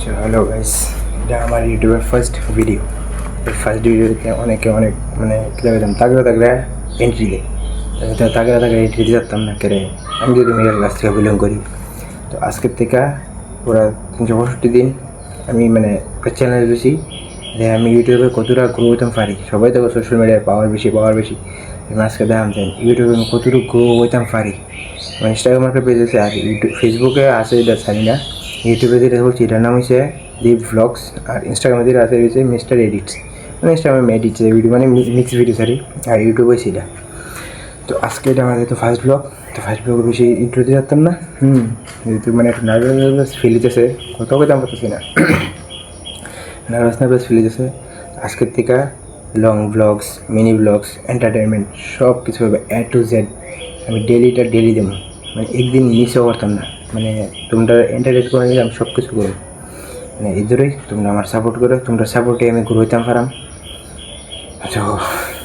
So hello guys, এটা আমার ইউটিউবের ফার্স্ট ভিডিও। এই ফার্স্ট ভিডিওতে অনেকে অনেক মানে কী লাগতাম তাগড়া তাগড়া এন্ট্রি দেয়। তাগড়া তাগড়া এন্ট্রি দিতে পারতাম না কেরে। আমি যদি মিডিয়াল ক্লাস থেকে বিলং করি, তো আজকের থেকে পুরা 365 দিন আমি মানে একটা চ্যালেঞ্জ দিয়েছি যে আমি ইউটিউবে কতটা গ্রো হইতে পারি। সবাই তো সোশ্যাল মিডিয়ায় পাওয়ার বেশি আমি আজকে দেখাম চাই ইউটিউবে আমি কতটুকু গ্রো হইতে পারি। মানে ইনস্টাগ্রাম একটা পেজ আছে, আর ইউটিউব ফেসবুকে আছে, এটা জানি না। ইউটিউবে যেটা বলছি এটার নাম হচ্ছে দীপ ভ্লগস, আর ইনস্টাগ্রামে যেটা আছে হচ্ছে মিস্টার এডিটস। মানে ইনস্টাগ্রামে এডিটস ভিডিও মানে মিক্স ভিডিও সারি, আর ইউটিউবে সেটা। তো আজকে এটা আমাদের তো ফার্স্ট ব্লগ, তো ফার্স্ট ব্লগ বেশি ইন্ট্রো দিতে পারতাম না। ইউটিউব মানে একটু নার্ভাস ফিল হইতেছে, কোথাও কোথাও পারতেছি না, নার্ভাস ফিল হইতেছে। আজকের থেকে long blogs, mini blogs, entertainment সব কিছু হবে A to Z। আমি ডেলি দেবো, মানে একদিন মিসও করতাম না। মানে তোমরা এন্টারটেন করে নিলে আমি সব কিছু করবো। মানে এই ধরেই তোমরা আমার সাপোর্ট করো, তোমরা সাপোর্টে আমি গ্রো হইতাম পারাম। আচ্ছা,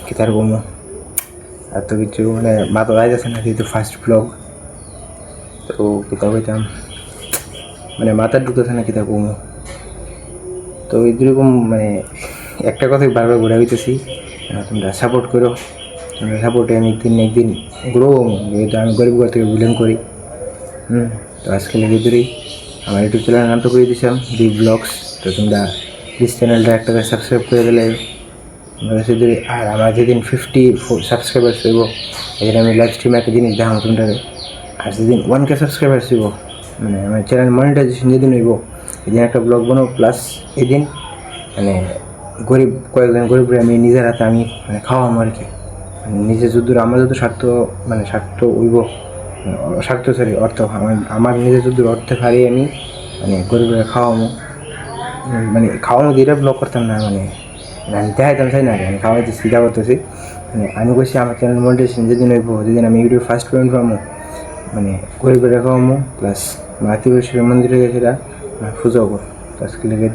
কি তার বলবো, এত কিছু মানে মাথা যাইতেছে না, যেহেতু ফার্স্ট ব্লগ। তো কিতাব হইতাম মানে মাথার ঢুকতেছে না, কিতাব বলবো। তো এরকম মানে একটা কথাই বারবার ঘুরে হইতেছি, তোমরা সাপোর্ট করো। তোমরা সাপোর্টে আমি একদিন গ্রো হবো, যেহেতু আমি গরিব ঘর থেকে বিলং করি। তো আজকে লেগে ধরেই আমার ইউটিউব চ্যানেলের নাম তো করে দিয়েছিলাম দীপ ব্লগস। তো তোমরা প্লিজ চ্যানেলটা একটা সাবস্ক্রাইব করে দিলে আমরা যদি, আর আমার যেদিন 54 সাবস্ক্রাইবার্স হইব এদিন আমি লাইভ স্ট্রিমে একটা জিনিস দেখাম তোমরা। আর যেদিন 1K সাবস্ক্রাইবার্স হইব, মানে আমার চ্যানেল মনিটাইজেশন যেদিন হইব, এদিন একটা ব্লগ বানাবো। প্লাস এদিন মানে কয়েকজন গরিবরে আমি নিজের হাতে আমি মানে খাওয়াবো আর কি। নিজে যদ্দূর আমার যত স্বার্থ হইব, স্বার্থ সরি অর্থ, আমার নিজে যদ্দূর অর্থে পারি আমি মানে গরিবরে খাওয়াবো। মানে খাওয়ানো দিয়ে ব্লগ করতাম না, মানে আমি দেখাইতাম চাই না, আমি খাওয়াইতে চিন্তা করতেছি। মানে আমি কইছি আমার চ্যানেল মনিটাইজেশন যেদিন হইব, যেদিন আমি ইউটিউব ফার্স্ট পেমেন্ট পাবো, মানে গরিবের খাওয়াবো, প্লাস আত্মীয় মন্দিরে গেছিলাম পুজো করবো। তো আজকে লেগে